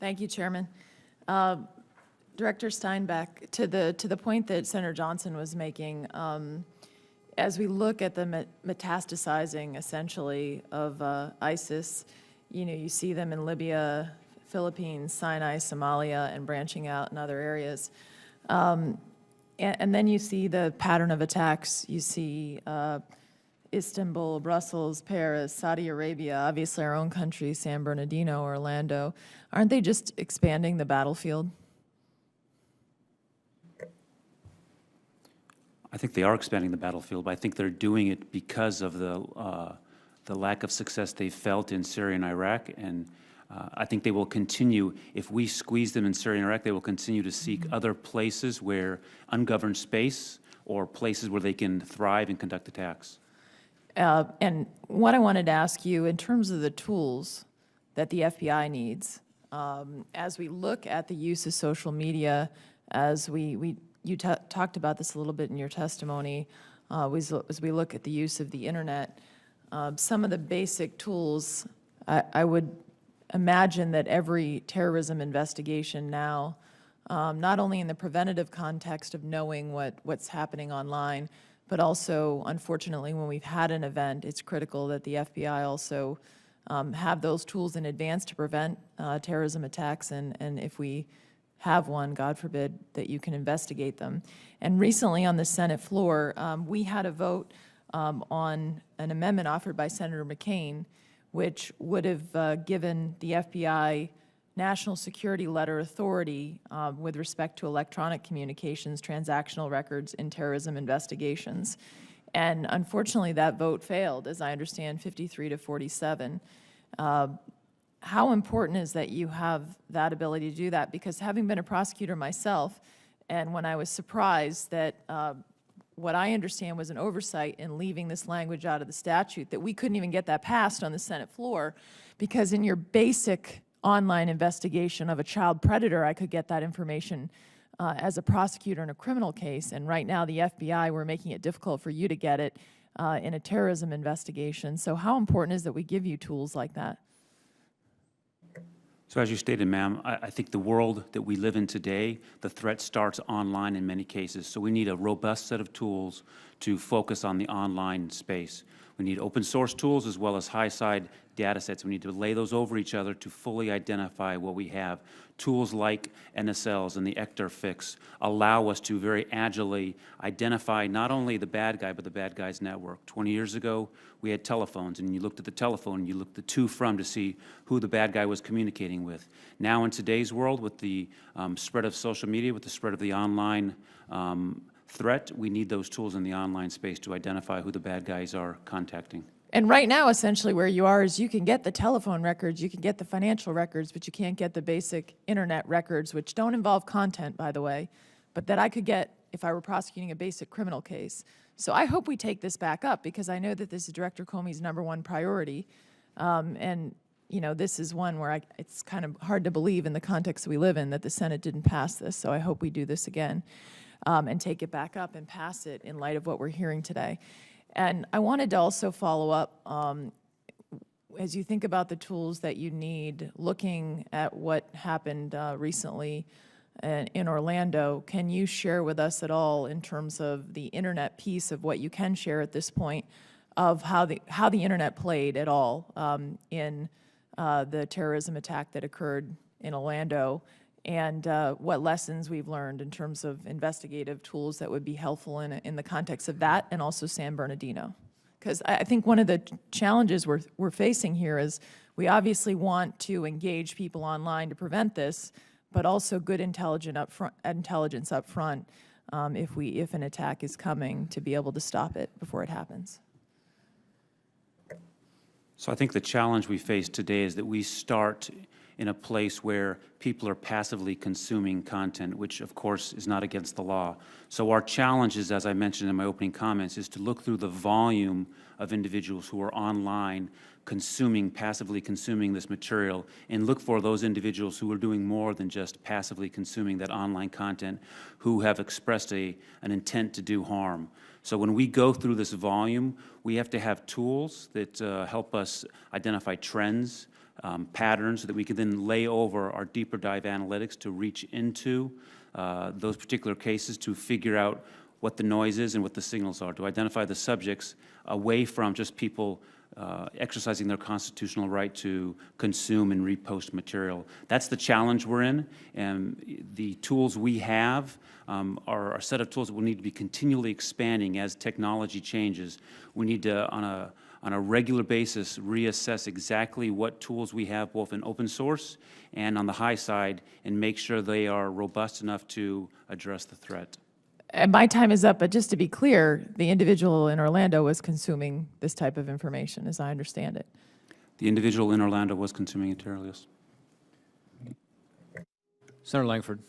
Thank you, Chairman. Director Steinbeck, to the point that Senator Johnson was making, as we look at the metastasizing, essentially, of ISIS, you see them in Libya, Philippines, Sinai, Somalia, and branching out in other areas. And then you see the pattern of attacks. You see Istanbul, Brussels, Paris, Saudi Arabia, obviously our own country, San Bernardino, Orlando. Aren't they just expanding the battlefield? I think they are expanding the battlefield, but I think they're doing it because of the lack of success they felt in Syria and Iraq, and I think they will continue. If we squeeze them in Syria and Iraq, they will continue to seek other places where ungoverned space or places where they can thrive and conduct attacks. And what I wanted to ask you, in terms of the tools that the FBI needs, as we look at the use of social media, as you talked about this a little bit in your testimony, as we look at the use of the internet, some of the basic tools, I would imagine that every terrorism investigation now, not only in the preventative context of knowing what's happening online, but also, unfortunately, when we've had an event, it's critical that the FBI also have those tools in advance to prevent terrorism attacks, and if we have one, God forbid, that you can investigate them. And recently on the Senate floor, we had a vote on an amendment offered by Senator McCain, which would have given the FBI national security letter authority with respect to electronic communications, transactional records in terrorism investigations. And unfortunately, that vote failed, as I understand, 53 to 47. How important is that you have that ability to do that? Because having been a prosecutor myself, and when I was surprised that what I understand was an oversight in leaving this language out of the statute, that we couldn't even get that passed on the Senate floor, because in your basic online investigation of a child predator, I could get that information as a prosecutor in a criminal case, and right now the FBI, we're making it difficult for you to get it in a terrorism investigation. So how important is that we give you tools like that? So as you stated, ma'am, I think the world that we live in today, the threat starts online in many cases. So we need a robust set of tools to focus on the online space. We need open source tools as well as high-side data sets. We need to lay those over each other to fully identify what we have. Tools like NSLs and the Ector fix allow us to very agilely identify not only the bad guy, but the bad guy's network. 20 years ago, we had telephones, and you looked at the telephone, and you looked at to from to see who the bad guy was communicating with. Now in today's world, with the spread of social media, with the spread of the online threat, we need those tools in the online space to identify who the bad guys are contacting. And right now, essentially, where you are is you can get the telephone records, you can get the financial records, but you can't get the basic internet records, which don't involve content, by the way, but that I could get if I were prosecuting a basic criminal case. So I hope we take this back up, because I know that this is Director Comey's #1 priority. And this is one where it's kind of hard to believe in the context we live in that the Senate didn't pass this. So I hope we do this again and take it back up and pass it in light of what we're hearing today. And I wanted to also follow up, as you think about the tools that you need, looking at what happened recently in Orlando, can you share with us at all in terms of the internet piece of what you can share at this point of how the internet played at all in the terrorism attack that occurred in Orlando, and what lessons we've learned in terms of investigative tools that would be helpful in the context of that, and also San Bernardino? Because I think one of the challenges we're facing here is we obviously want to engage people online to prevent this, but also good intelligence up front if an attack is coming, to be able to stop it before it happens. So I think the challenge we face today is that we start in a place where people are passively consuming content, which of course is not against the law. So our challenge is, as I mentioned in my opening comments, is to look through the volume of individuals who are online passively consuming this material, and look for those individuals who are doing more than just passively consuming that online content, who have expressed an intent to do harm. So when we go through this volume, we have to have tools that help us identify trends, patterns that we can then lay over our deeper dive analytics to reach into those particular cases to figure out what the noise is and what the signals are, to identify the subjects away from just people exercising their constitutional right to consume and repost material. That's the challenge we're in, and the tools we have are a set of tools that will need to be continually expanding as technology changes. We need to, on a regular basis, reassess exactly what tools we have, both in open source and on the high side, and make sure they are robust enough to address the threat. And my time is up, but just to be clear, the individual in Orlando was consuming this type of information, as I understand it. The individual in Orlando was consuming material, yes. Senator Langford.